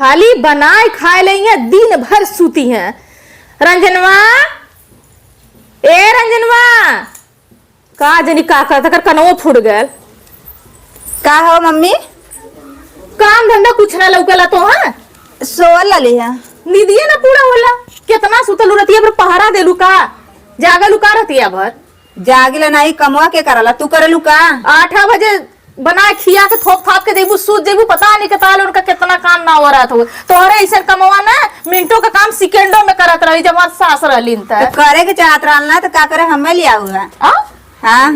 खाली बनाए खाए लेंगे दिन भर सूती हैं। रंजनवा, ए रंजनवा, का जनी का करता कर कनवा फुट गल। का हो मम्मी? काम धंधा कुछ ना लौकला तो है सोल लली है निदिए ना पूरा होला। कितना सुतल रहती है पहारा देलू का जागलू का रहती है भर जागिल नहीं कमवा के करला तू करलू का 8 बजे बना खिया के थोप थाप के देबू सूत देबू पता नहीं कताल उनका कितना काम ना हो रहा था। तोहरे ऐसा कमवा ना मिनटों का काम सेकंडों में करत रही जब हमार सास रहलीन त तो करे के चाहत रहना तो का करे हमें लिया हुआ हाँ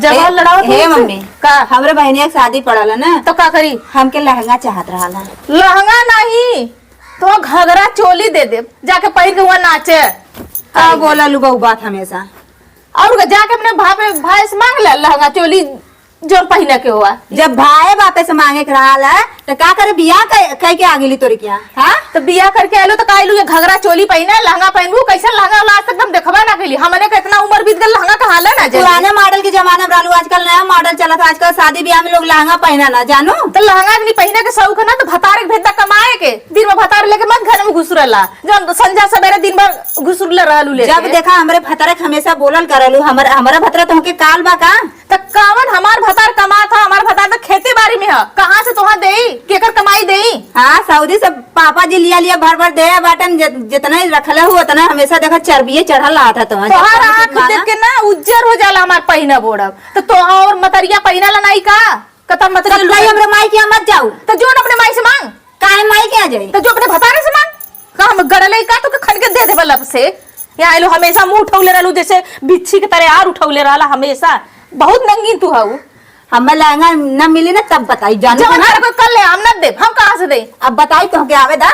जब लड़ाओ हे मम्मी का हमरे बहनिया के शादी पड़ल ना तो का करी हमके लहंगा चाहत रहला। लहंगा नहीं तो घगरा चोली दे दे जाके पहिर के हुआ नाचे का बोला लू बहु बात हमेशा और जाके अपने भाई से मांग ले लहंगा चोली जो पहने के हुआ। जब भाई बापे से मांगे के रहा तो का करे बियाह कह के आगिली तोरी क्या हाँ तो बियाह करके आलू तो कालू ये घगरा चोली पहने लहंगा पहनबू कैसा लहंगा लास्ट एकदम देखबा ना केली हमने कितना उम्र बीत गल लहंगा कहा ना पुराने मॉडल के जमाना में रहलू आजकल नया मॉडल चला था। आजकल शादी ब्याह में लोग लहंगा पहना ना जानू तो लहंगा नहीं पहने के शौक है ना तो भतारे के भेदा कमाए के दिन में भतार लेके मत घर में घुस रहा जब संझा सवेरे दिन भर घुसुरले रहलू ले जब देखा हमरे भतरे हमेशा बोलल करलू हमारा भतरा तुमके काल बा का तो कावन हमार भतार कमा था हमार भतार तो खेती बाड़ी में है कहाँ से तोहा देई केकर कमाई देई। हाँ सऊदी से पापा जी लिया भर भर दे बाटन जितना रखले हो उतना हमेशा देखा चर्बिये चढ़ल रहा था तोहार आँख देख के ना उज्जर हो जाला हमार पहिना बोड़ब तो तोहा और मतरिया पहिना ला नहीं का कतम मतरिया हमरे माई के मत जाऊ तो जो अपने माई से मांग काहे माई के आ जाई तो जो अपने भतारे से मांग का हम गड़ले का तो खन के दे दे बल्लब से या लो हमेशा मुंह उठौले रहलू जैसे बिच्छी के तरह आर उठौले रहला हमेशा बहुत नंगी तू हऊ। हमें लहंगा न मिली ना तब बताई जाने जब हमारे को कर ले हम न दे हम कहाँ से दे अब बताई तो के आवे दा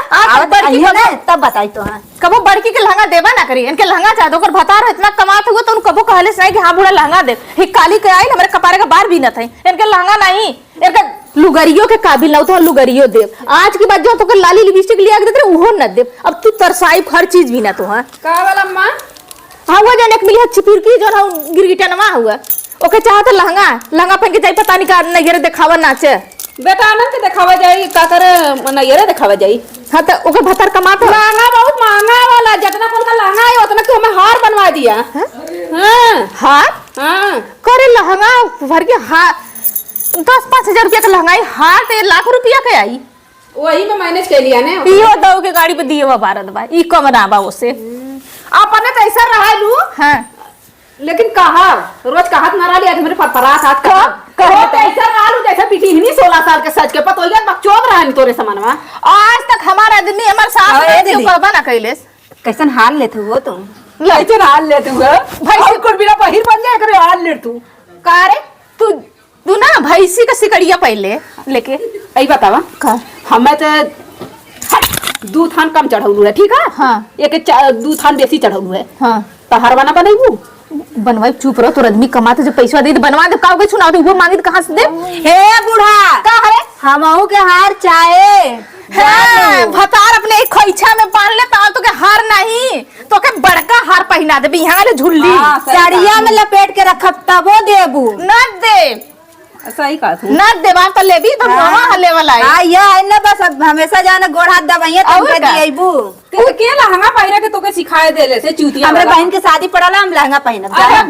बड़की ना तब बताई तो कबो बड़की के लहंगा देबा ना करी इनके लहंगा चाह दो भता रहो इतना कमात हुआ तो उन कबो कहले से नहीं कि हाँ बुरा लहंगा दे ही काली के आई हमारे कपारे का बार भी न थे इनके लहंगा नहीं इनका लुगरियों के काबिल ना तो लुगरियो दे आज की बात जो तो लाली लिपस्टिक लिया के देते वो न दे अब तू तरसाई हर चीज भी ना तो हाँ का वाला अम्मा हाँ वो जन एक मिली चिपिर की जो गिरगिटनवा हुआ ओके चाहत लहंगा पहन के जाई पता नहीं का नैयरे दिखावा नाचे बेटा आनंद के दिखावा जाई का करे नैयरे दिखावा जाई। हाँ तो ओके भतर कमात हो लहंगा बहुत महंगा वाला जितना कौन का लहंगा है उतना तो हमें हार बनवा दिया। हार हाँ करे लहंगा भर के हार 10-5 हजार रुपया का लहंगा हार तो 1 लाख रुपया के आई वही में मैनेज कर लिया ने इहो दो के गाड़ी पे दिए हुआ भारत बा ई कम ना बा ओसे अपने तो ऐसा रहा लू हां लेकिन कहा रोज कहत ना रहा आज मेरे परात हाथ कहो तो ऐसा आलू जैसा पिटी ही नहीं 16 साल के सच के पतोइया बकचोद रहा नहीं तोरे समानवा आज तक हमारा आदमी हमार साथ में क्यों करबा ना कैलेस कैसन हाल लेत हो तुम कैसे हाल ले तू भाई कुल बिना पहिर बन जाए करे हाल ले तू का रे तू ना भैंसी का सिकड़िया पहले लेके आई बतावा का हमें तो दू थान कम चढ़ौलू है ठीक है हाँ एक दू थान बेसी चढ़ौलू है हाँ तो हरवाना बनैबू बनवाई चुप रहो तो आदमी कमाते जो पैसा दे बनवा दे काऊ के सुनाओ वो मांगी कहां से दे हे बूढ़ा का है हमहू के हार चाहे हाँ, भतार अपने एक खोइछा में बांध ले ताल तो के हार नहीं तो के बड़का हार पहना दे बिहार ले झुल्ली साड़िया में लपेट के रखब तबो देबू न दे सही कहा तू न देवा तो लेबी तो मामा हले वाला है हां ये है ना बस हमेशा जाना गोड़ हाथ दबाइए तब के दिएबू तू के लहंगा पहिरे के तोके सिखाए देले से चूतिया हमरे बहन के शादी पड़ला हम लहंगा पहनब अरे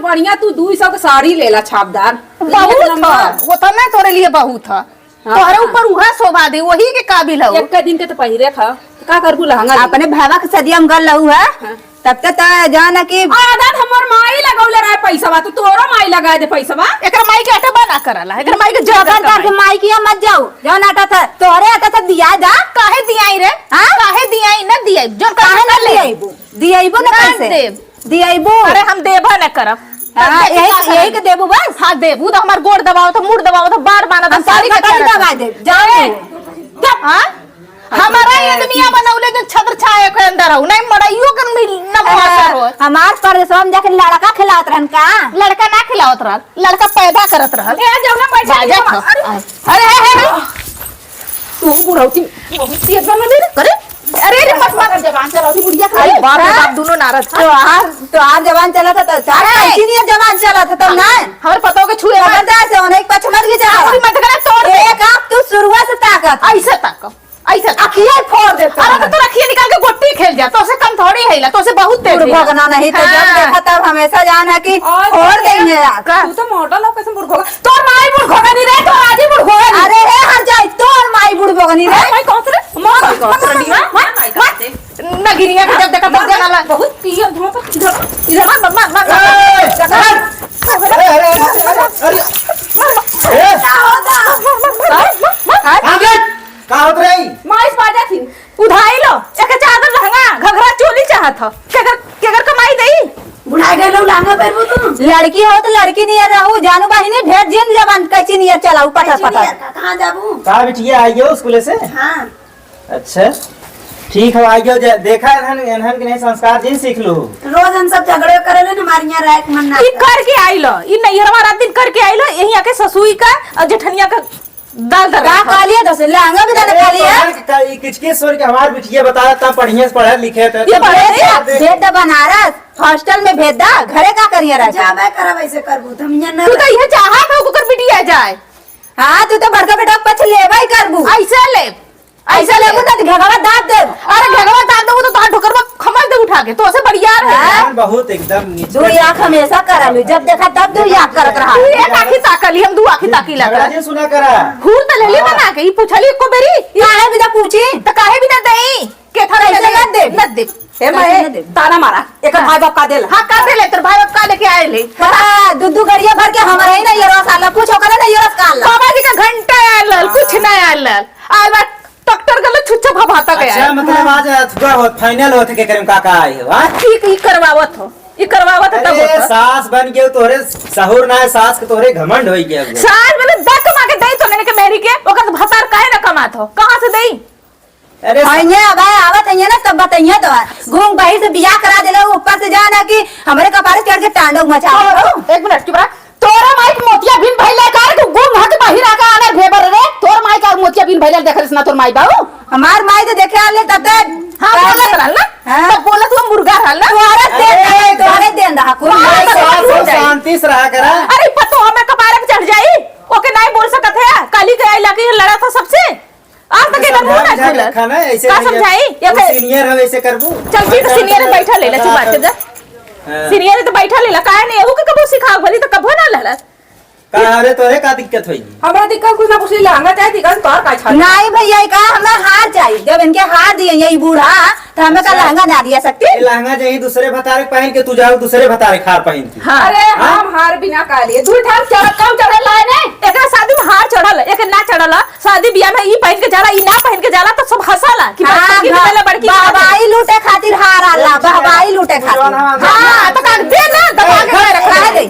बढ़िया तू 200 के साड़ी लेला छापदार बहुत था वो तो मैं तोरे लिए बहुत था तोरे ऊपर उहा शोभा दे वही के काबिल हो एक दिन के तो पहिरे खा का करबू लहंगा अपने भावा के सदिया में गल रहू है तब तक जाना कि आदत हमर माई लगौले रहे पैसा बा तो तोरो माई लगा दे पैसा बा एकरा माई के आटा बना करला एकरा माई के जबरदार के माई किया मत जाओ जौन आटा था तोरे आटा था दिया जा काहे दियाई रे हां काहे दियाई न दियाई जो काहे न दियाईबू न कैसे देब दियाईबू अरे हम देबा न करब हां यही के देबू बस हां देबू तो हमार गोड़ दबाओ तो मुड़ दबाओ तो बार बाना तो सारी का दबा दे जाए हां हमारा ये दुनिया बनौले जो छत्र छाया के अंदर हो नहीं मड़ाइयो कर मिल न मासर हो हमार पर हम जाके लड़का खिलावत रहन का लड़का ना खिलावत रहल लड़का पैदा करत रहल ए जौना पैसा अरे तू बुढ़ौती बहुत तेज बन ले करे अरे रे मत मार जवान चलाती बुढ़िया अरे बाप रे बाप दोनों नारद तो आज जवान चला था तो इसीलिए जवान चला था तब ना हमारे पताओ के छुए जबरदस्त है उन्हें पछ मत के जा मत करे तोड़ एक आप तू शुरुआत से ताकत ऐसे ताको ऐसा अखिया फोड़ देता अरे तो तू रखिए निकाल के गोटी खेल जा तो से कम थोड़ी है ला तो से बहुत तेज है। भगना नहीं तो जब देखा तब हमेशा जान है कि फोड़ देंगे यार। तू तो मोटा लोग कैसे बुढ़ होगा तोर माई बुढ़ होगा नहीं रे तो आज ही बुढ़ होगा नहीं। अरे रे हर जाए तो माई बुढ़ बगनी रे माई कौन से रे माई कौन से रे नगिनिया के जब देखा तब जाना ला बहुत पिया धो तो इधर मार का होत रही माई बाजा थी उधाई लो एक चादर लहंगा घघरा चोली चाहत हो केकर कमाई देई बुढ़ा गए लोग लांगा पर तुम लड़की हो तो लड़की नहीं रहू जानू बहिनी ने ढेर दिन जबान कैची नहीं चलाऊ पटा पटा कहां जाबू का बिटिया आई हो स्कूल से हां अच्छा ठीक है आई हो देखा एनहन के नहीं संस्कार जी सीख लो रोज हम सब झगड़े करे ना मारिया रैक मन्ना ई करके आई लो ई नैहरवा रात दिन करके आई लो यही आके ससुई का और जेठनिया का दाल दर का कालिया दस लहंगा भी दादा कालिया ये किचके सोर के हमार बिटिया बताया ता बढ़िया से पढ़े लिखे थे ये पढ़े भेद दा बनारस हॉस्टल में भेद दा घरे का करिया रह जाबे करब ऐसे करबू तुम न तू तो ये चाहत हो कुकर बिटिया जाए हां तू तो बड़का बेटा पछ लेबई करबू ऐसे ले ऐसा लेबू त घगवा दाब दे अरे घगवा दाद दो तो तार ठोकर में खमल दे उठा के तो से बढ़िया है बहुत एकदम नीचे दो आंख हमेशा करलू जब देखा तब दो आंख करत रहा एक आंखी ताकली हम दो आंखी ताकी लगा झगड़ा जी सुना करा हुर त ले ले बना के ई पूछली को बेरी काहे बिना पूछी त काहे बिना देई के थारे कैसे ले मत दे? मत दे ए मैं ताना मारा एक भाई बाप का देला हां का दे ले तेरे भाई बाप का लेके आए ले हां दुदू गड़िया भर के हमारा ही ना ये रस आला पूछो करे ना ये रस काल बाबा जी का घंटा आयल कुछ ना आयल आज डॉक्टर गले छुच्छा भभाता गया अच्छा मतलब आज थोड़ा बहुत फाइनल होत के करे का आई हो हां ठीक ई करवावत हो ई करवावत तब अरे होता सास बन गए तोरे सहूर ना है सास के तोरे घमंड होई गया साल में दस कमा के दई तो ने के मेरी के ओकर भतार काहे ना कमात हो कहां से दई अरे आइए अब आवत है ना तब बताइए तो घूम बाहर से बियाह करा देले ऊपर से जाना कि हमरे कपारे चढ़ के टांडव मचाओ एक मिनट चुप रह तोरा माइक मोतिया बिन भइले कार तू गुम हट बाहिर आका आने भेबर रे तोर माइक और मोतिया बिन भइले देखलस ना तोर माई बाऊ हमार माई तो देखे आले तब हां बोलत रहल ना हाँ। तब बोलत तू मुर्गा रहल ना तुम्हारे देन रहा कोई हाँ, सास हो हो जाए। शांति से रहा करा अरे पतो हमें कपारे पे चढ़ जाई ओके नहीं बोल सकत है काली के आई लाके लड़ा था सबसे आज तक इधर मुंह ना खुला खाना ऐसे का समझाई या फिर सीनियर हम ऐसे करबू चल ठीक सीनियर में बैठा ले ले चुप बात जा सीनियर तो बैठा ले ला काहे नहीं एहू के कबो सिखा भली तो कबो ना लला का अरे तोरे का दिक्कत होई हमरा दिक्कत कुछ ना कुछ लहंगा चाहे दिक्कत तोर का छा नहीं भैया का हमें हार चाहिए जब इनके हार दिए यही बूढ़ा तो हमें का लहंगा ना दिया सकती ये लहंगा जही दूसरे भतारे पहन के तू जाओ दूसरे भतारे खार पहन के हां अरे हम हार बिना कालिए दू ठाम चढ़ कम चढ़े लाए ने एकरा शादी में हार चढ़ल एक ना चढ़ल शादी बियाह में ई पहन के जाला ई ना पहन के जाला तो सब हंसाला कि बड़की के पहले बड़की बाबाई लूटे खातिर हार आला बाबाई लूटे खातिर हां तो का दे ना दबा के रखा दे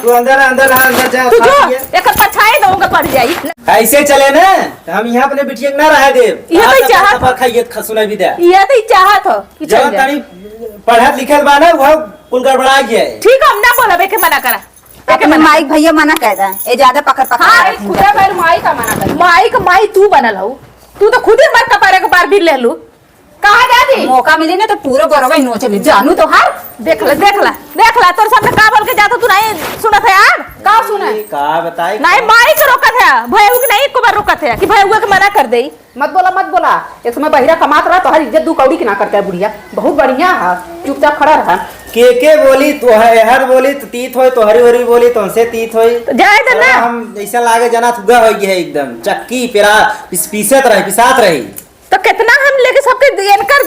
तू अंदर अंदर अंदर जा तू जो खा लिए। एक पछाए दोगे पड़ जाई ऐसे चले ना तो हम यहाँ अपने बिटिया के ना रह दे ये तो चाहत पर खाइए सुना भी दे ये तो चाहत हो कि चल जब जाए तनी पढ़त लिखल बा ना वो कुल गड़बड़ा गया है ठीक है हम ना बोलबे के मना करा अपने माइक भैया मना कह दा ये ज्यादा पकड़ पकड़ हाँ, रखी। खुदा बैल माई का मना कर माई का माई तू बनल हो तू तो खुद ही मर कपारे के बार भी ले लू कहा जाती मौका मिले ना तो पूरा बरवा नो चले जानू तो हार देख ले तोर सामने का बोल के जाता तू नहीं सुनत है यार का सुना का बताई नहीं माई के रोकत है भैया के नहीं को बार रोकत है कि भैया के मना कर देई मत बोला एक समय बहिरा कमात रहा तो हर इज्जत दू कौड़ी की ना करता है बुढ़िया बहुत बढ़िया है चुपचाप खड़ा रहा के बोली तो हर बोली तो तीत होई तो हरी हरी बोली तो हमसे तीत होई तो जाए दे ना हम ऐसा लागे जना थुगा हो गया है एकदम चक्की पेरा पिसात रही तो कितना हम लेके सबके इनकर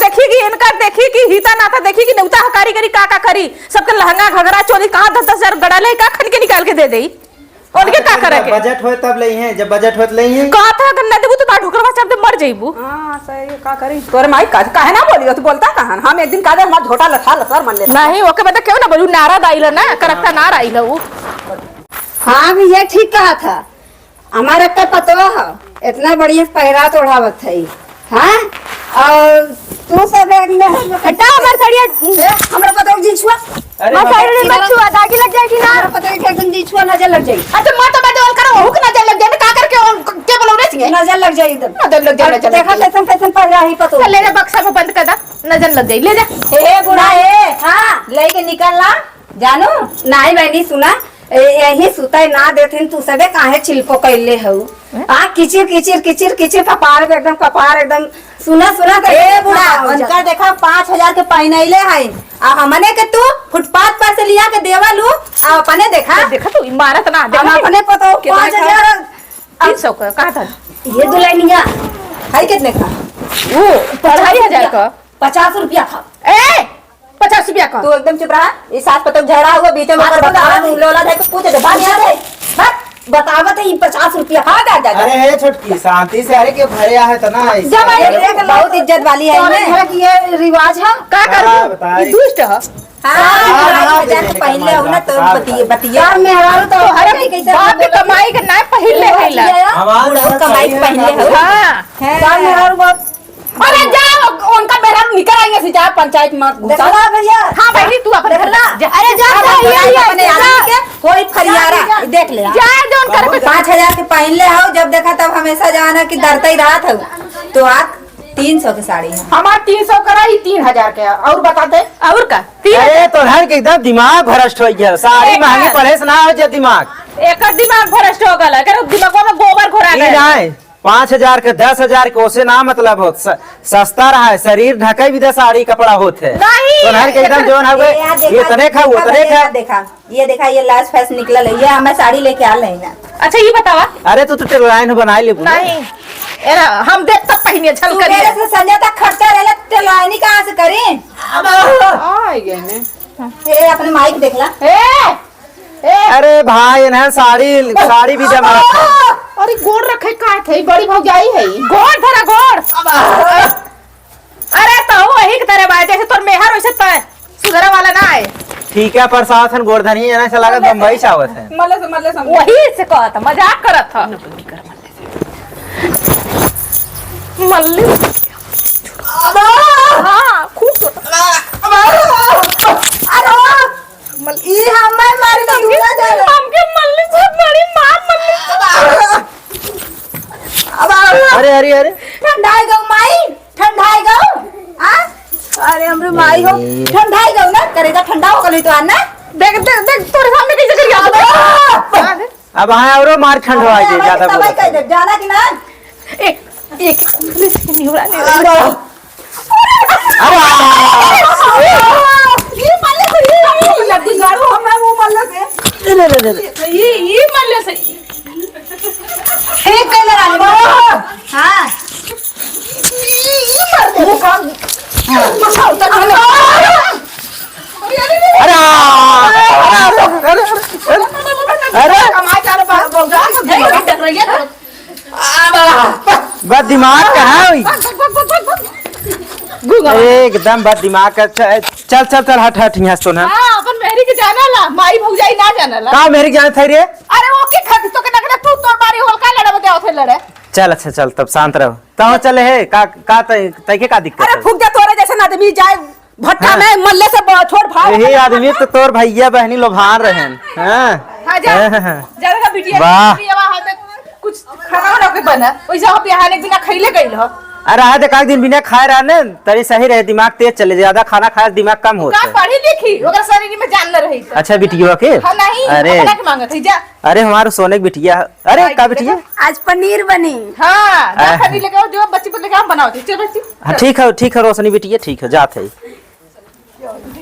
देखी कि हिता नाता देखी कि नौता कारीगरी का करी सबके लहंगा घगरा चोली कहां 10,000 गड़ाले का खन के निकाल के दे देई उनके का करे के बजट होए तब लई है जब बजट होत लई है कहा था कि न देबू तो ढोकरवा चढ़ मर जइबू हां सही का करी तोरे माई काहे ना बोली तू बोलता कहां हम एक दिन कादे हमार झोटा लथा लसर मन ले नहीं ओके बता क्यों ना बोलू नारा दाइल ना करक्ता नारा आइल वो हाँ भैया ठीक कहा था हमारा का पतवा है इतना बढ़िया पहरात ओढ़ावत है हाँ और तू सब हटा हमार साड़िया हमरा पतवा जीछुआ अरे मैं साड़ी मतलब- में छुआ दागी लग जाएगी ना हमरा पतवा के एकदम जीछुआ नजर लग जाएगी अच्छा मत बदल करो हुक ना लग जाए का करके के बोलो रे सिंह नजर लग जाएगी एकदम नजर लग जाए नजर देखा कैसन कैसन पड़ रहा है पतवा ले जा बक्सा में बंद कर दा नजर लग जाए ले जा ए बुढ़ा ए हाँ लेके निकलना जानू नहीं मैंने सुना यही सुता ना देथिन तू सबे काहे चिल्पो कैले हऊ किचिर किचिर किचिर किचिर कपार एकदम सुना सुना कर ए बुढ़ा उनका देखा 5,000 के पहनैले है आ हमने के तू फुटपाथ पर से लिया के देवा लू आ अपने देखा देखा तू इमारत ना हम देखा अपने पतो 5,000 300 का कहा था ये दुल्हनिया है कितने का वो 2,500 का 50 रुपया था। ए 50 रुपया का तू एकदम चुप रहा ये सास पतंग झगड़ा हुआ बीच में आज बता रहा हूँ। लोला दे के पूछ दे बात याद है बतावत है 50 रुपया हाँ दादा अरे हे छोटकी शांति से अरे के भरिया है तो ना ऐसे। जब बहुत इज्जत वाली है तोरे इनमें। घर की ये रिवाज है। का कर हाँ, दू बताई। ये दुष्ट है हाँ 5,000 के पहनले हो ना तो बतिया यार मेहरारू तो अरे बाप के कमाई के ना पहिल ले गइला हमारे कमाई के पहनले हो हां यार मेहरारू बहुत अरे जाओ उनका मेहरा निकल आएंगे से जा पंचायत में घुसा देखला भैया। हां बहनी तू अपने घर ला अरे जा अपने आदमी के कोई फरियारा देख ले जा जोन कर 5,000 के पहनले हो जब देखा तब हमेशा जाना कि डरता ही रहा था तो आज 300 की साड़ी है हमार 300 कराई 3,000 के और बता दे और का अरे तो हर के एकदम दिमाग भ्रष्ट हो गया सारी एक महंगी है। पढ़े से ना हो जाए दिमाग एकर दिमाग भ्रष्ट हो गला कर दिमागो में गोबर घोरा ई गया नहीं 5,000 के 10,000 के ओसे ना मतलब हो सस्ता रहा है शरीर ढके भी दे साड़ी कपड़ा होते नहीं। तो हर के एकदम जोन हवे ये तने खाऊ तने खा देखा ये लास्ट फैस निकल है ये हमें साड़ी लेके आ रही ना अच्छा ये बतावा अरे तू तो लाइन बनाई ले नहीं एरा हम देख तक पहिने छल मेरे करिए से संजय तक खर्चा रहला टेलवानी कहाँ से करें आई गए ने ये अपने माइक देखला अरे भाई इन्हें साड़ी भी जमा रखा अरे गोड़ रखे का थे बड़ी भौजाई है गोड़ धरा गोड़ अरे तो वही की तरह बात जैसे तोर मेहर वैसे तो सुधरा वाला ना है ठीक है प्रशासन गोरधनी है ना से लागत बम्बई से आवत है मल्ले समझ वही से कहता मजाक करत था मल्ली हाँ खूब ई हमें मारी ना दूरा जा हमके मल्ली से बड़ी मार मल्ली अरे अरे अरे ठंडाई गो माई ठंडाई गो आ अरे हमरे माई हो ठंडाई गो ना करेगा ठंडा हो गई तो आना देख देख देख तोरे सामने कैसे करिया अब हाँ और मार ठंडवा दे ज्यादा दवाई बोलत कह दे जाना कि ना एक एक पुलिस की निहुरा नहीं ये मल्ले से ये लड्डू गाड़ू हमरा मुंह मल्ले से ये मल्ले से ठीक कह रहा हां अरे कमाई चारो भौजा बस दिमाग कहाँ हुई एकदम बस दिमाग का चल चल चल हट हट यहाँ सुन हां अपन मेहरी के जाना ला माई भौजाई ना जाना ला का मेरी जान थई रे अरे वो के खत तो के नगरा तू तोर बारी होल का लड़े बते ओथे लड़े चल अच्छा चल तब शांत रहो तो चले है का तई के का दिक्कत अरे है फूक जा तोरे जैसे आदमी जाए भट्टा हाँ। में मल्ले से छोड़ भाग यही आदमी तो तोर भैया बहनी लोभान रहे हां जा जा का बिटिया वाह। बिटिया वहां पे कुछ खाना वाला के बना वैसे हम यहाँ एक दिन खइले गइल हो अरे आज एक दिन बिना खाए रहा ने तरी सही रहे दिमाग तेज चले ज्यादा खाना खाए दिमाग कम होता का है पढ़ी लिखी ओकर शरीर में जान न रही अच्छा बिटिया के हां नहीं अरे अपना के मांगत है जा अरे हमारे सोने की बिटिया अरे का बिटिया आज पनीर बनी। हां जा खरी लेके आओ जो बच्ची पर लेके हम बनाओ चल बच्ची हाँ ठीक है रोशनी बिटिया ठीक है जाते है